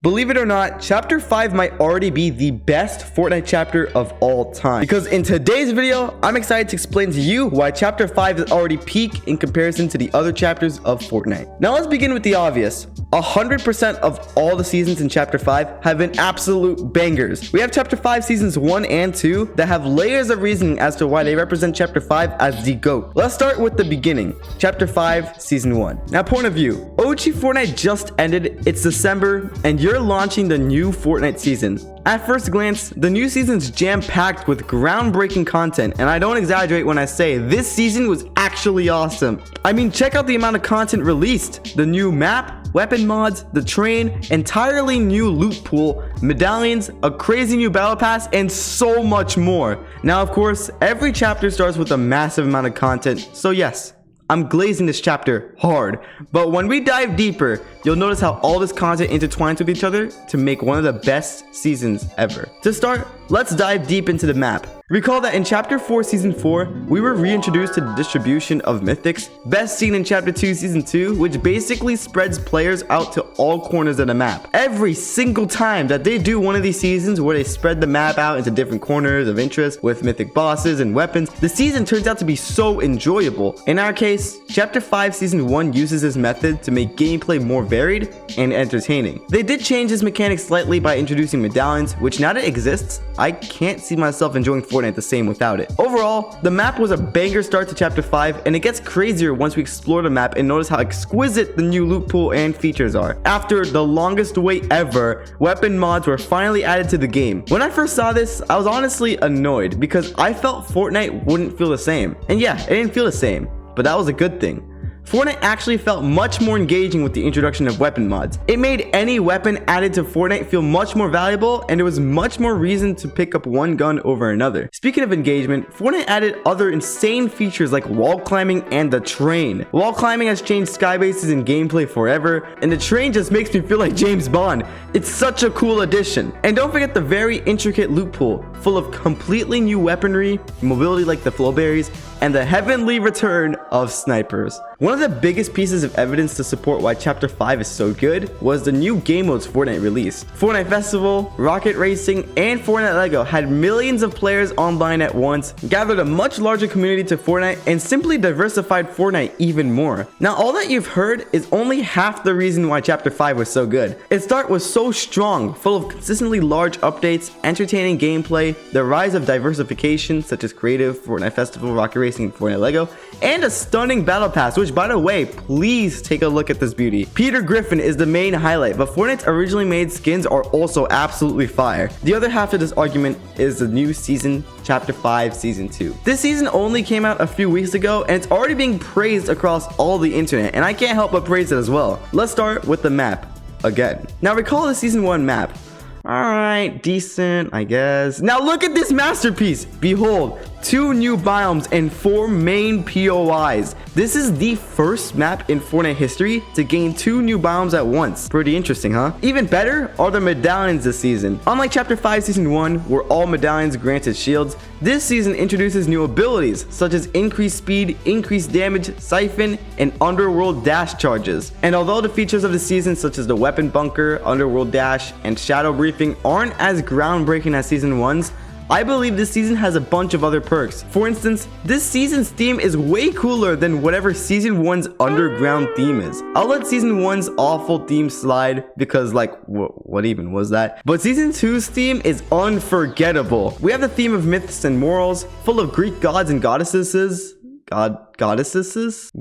Believe it or not, Chapter 5 might already be the best Fortnite chapter of all time. Because in today's video, I'm excited to explain to you why Chapter 5 is already peak in comparison to the other chapters of Fortnite. Now let's begin with the obvious. 100% of all the seasons in Chapter 5 have been absolute bangers. We have Chapter 5 Seasons 1 and 2 that have layers of reasoning as to why they represent Chapter 5 as the GOAT. Let's start with the beginning. Chapter 5 Season 1. Now, point of view. OG Fortnite just ended. It's December, and you're launching the new Fortnite season. At first glance, the new season's jam-packed with groundbreaking content, and I don't exaggerate when I say this season was actually awesome. I mean, check out the amount of content released. The new map, weapon mods, the train, entirely new loot pool, medallions, a crazy new battle pass, and so much more. Now, of course, every chapter starts with a massive amount of content, so yes, I'm glazing this chapter hard, but when we dive deeper, you'll notice how all this content intertwines with each other to make one of the best seasons ever. To start, let's dive deep into the map. Recall that in Chapter 4 Season 4, we were reintroduced to the distribution of mythics, best seen in Chapter 2 Season 2, which basically spreads players out to all corners of the map. Every single time that they do one of these seasons where they spread the map out into different corners of interest with mythic bosses and weapons, the season turns out to be so enjoyable. In our case, Chapter 5 Season 1 uses this method to make gameplay more varied and entertaining. They did change this mechanic slightly by introducing medallions, which now that it exists, I can't see myself enjoying Fortnite the same without it. Overall, the map was a banger start to Chapter 5, and it gets crazier once we explore the map and notice how exquisite the new loot pool and features are. After the longest wait ever, weapon mods were finally added to the game. When I first saw this, I was honestly annoyed because I felt Fortnite wouldn't feel the same. And yeah, it didn't feel the same, but that was a good thing. Fortnite actually felt much more engaging with the introduction of weapon mods. It made any weapon added to Fortnite feel much more valuable, and there was much more reason to pick up one gun over another. Speaking of engagement, Fortnite added other insane features like wall climbing and the train. Wall climbing has changed skybases in gameplay forever, and the train just makes me feel like James Bond. It's such a cool addition. And don't forget the very intricate loot pool, full of completely new weaponry, mobility like the flowberries, and the heavenly return of snipers. One of the biggest pieces of evidence to support why Chapter 5 is so good was the new game modes Fortnite released. Fortnite Festival, Rocket Racing, and Fortnite Lego had millions of players online at once, gathered a much larger community to Fortnite, and simply diversified Fortnite even more. Now, all that you've heard is only half the reason why Chapter 5 was so good. Its start was so strong, full of consistently large updates, entertaining gameplay, the rise of diversification such as creative, Fortnite Festival, Rocket Racing, and Fortnite Lego, and a stunning battle pass, which by the way, please take a look at this beauty. Peter Griffin is the main highlight, but Fortnite's originally made skins are also absolutely fire. The other half of this argument is the new season, Chapter 5 Season 2. This season only came out a few weeks ago, and it's already being praised across all the internet, and I can't help but praise it as well. Let's start with the map again. Now recall the Season 1 map. Alright, decent, I guess. Now look at this masterpiece. Behold, 2 new biomes and 4 main POIs. This is the first map in Fortnite history to gain 2 new biomes at once. Pretty interesting, huh? Even better are the medallions this season. Unlike Chapter 5 Season 1, where all medallions granted shields, this season introduces new abilities, such as increased speed, increased damage, siphon, and underworld dash charges. And although the features of the season, such as the weapon bunker, underworld dash, and shadow briefing aren't as groundbreaking as Season 1's, I believe this season has a bunch of other perks. For instance, this season's theme is way cooler than whatever Season 1's underground theme is. I'll let Season 1's awful theme slide because like, what even was that? But Season 2's theme is unforgettable. We have the theme of myths and morals, full of Greek gods and goddesses. Goddesses.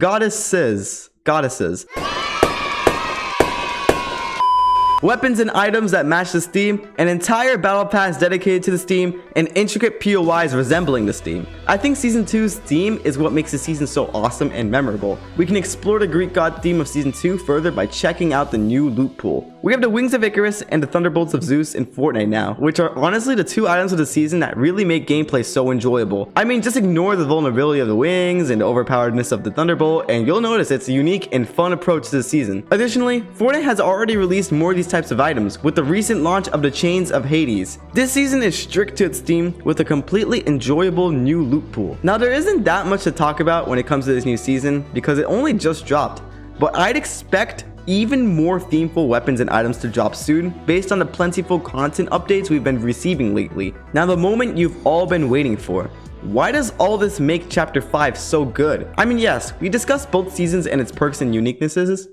Weapons and items that match this theme, an entire battle pass dedicated to this theme, and intricate POIs resembling this theme. I think Season 2's theme is what makes the season so awesome and memorable. We can explore the Greek god theme of Season 2 further by checking out the new loot pool. We have the Wings of Icarus and the Thunderbolts of Zeus in Fortnite now, which are honestly the 2 items of the season that really make gameplay so enjoyable. I mean, just ignore the vulnerability of the wings and the overpoweredness of the Thunderbolt, and you'll notice it's a unique and fun approach to the season. Additionally, Fortnite has already released more of these types of items with the recent launch of the Chains of Hades. This season is strict to its theme with a completely enjoyable new loot pool. Now, there isn't that much to talk about when it comes to this new season because it only just dropped, but I'd expect even more themeful weapons and items to drop soon based on the plentiful content updates we've been receiving lately. Now, the moment you've all been waiting for. Why does all this make Chapter 5 so good? I mean, yes, we discussed both seasons and its perks and uniquenesses.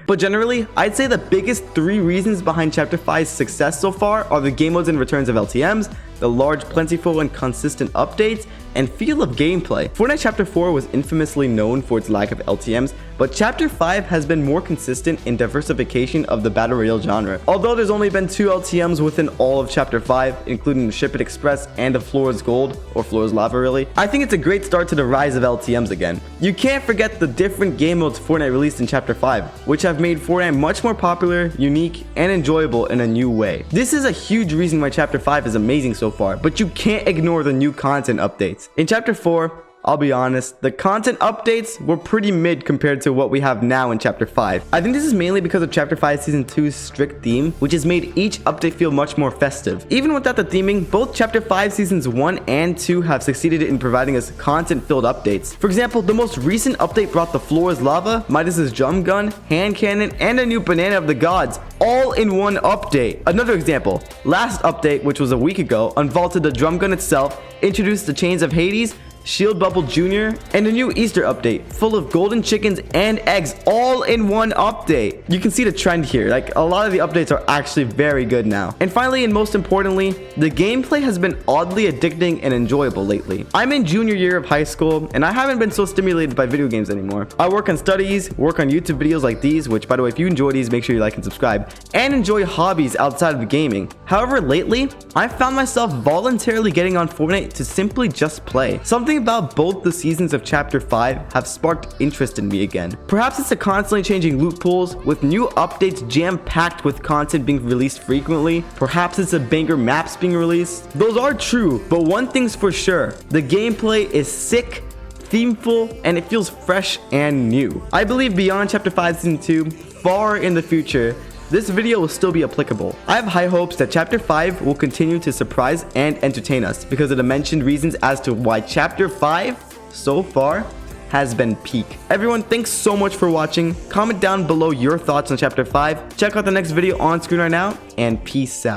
But generally, I'd say the biggest 3 reasons behind Chapter 5's success so far are the game modes and returns of LTMs, the large, plentiful, and consistent updates, and feel of gameplay. Fortnite Chapter 4 was infamously known for its lack of LTMs, but Chapter 5 has been more consistent in diversification of the Battle Royale genre. Although there's only been 2 LTMs within all of Chapter 5, including the Ship It Express and the Floor's Gold, or Floor's Lava really, I think it's a great start to the rise of LTMs again. You can't forget the different game modes Fortnite released in Chapter 5, which have made Fortnite much more popular, unique, and enjoyable in a new way. This is a huge reason why Chapter 5 is amazing so far, but you can't ignore the new content updates. In Chapter 4, I'll be honest, the content updates were pretty mid compared to what we have now in Chapter 5. I think this is mainly because of Chapter 5 Season 2's strict theme, which has made each update feel much more festive. Even without the theming, both Chapter 5 Seasons 1 and 2 have succeeded in providing us content-filled updates. For example, the most recent update brought the Floor's Lava, Midas's Drum Gun, Hand Cannon, and a new Banana of the Gods, all in one update. Another example, last update, which was a week ago, unvaulted the Drum Gun itself, introduced the Chains of Hades, Shield Bubble Jr., and a new Easter update full of golden chickens and eggs all in one update. You can see the trend here, like a lot of the updates are actually very good now. And finally, and most importantly, the gameplay has been oddly addicting and enjoyable lately. I'm in junior year of high school and I haven't been so stimulated by video games anymore. I work on studies, work on YouTube videos like these, which by the way, if you enjoy these, make sure you like and subscribe, and enjoy hobbies outside of gaming. However, lately, I've found myself voluntarily getting on Fortnite to simply just play. Something about both the seasons of Chapter 5 have sparked interest in me again. Perhaps it's the constantly changing loot pools, with new updates jam-packed with content being released frequently. Perhaps it's the banger maps being released. Those are true, but one thing's for sure, the gameplay is sick, themeful, and it feels fresh and new. I believe beyond Chapter 5 Season 2, far in the future, this video will still be applicable. I have high hopes that Chapter 5 will continue to surprise and entertain us because of the mentioned reasons as to why Chapter 5 so far has been peak. Everyone, thanks so much for watching. Comment down below your thoughts on Chapter 5. Check out the next video on screen right now, and peace out.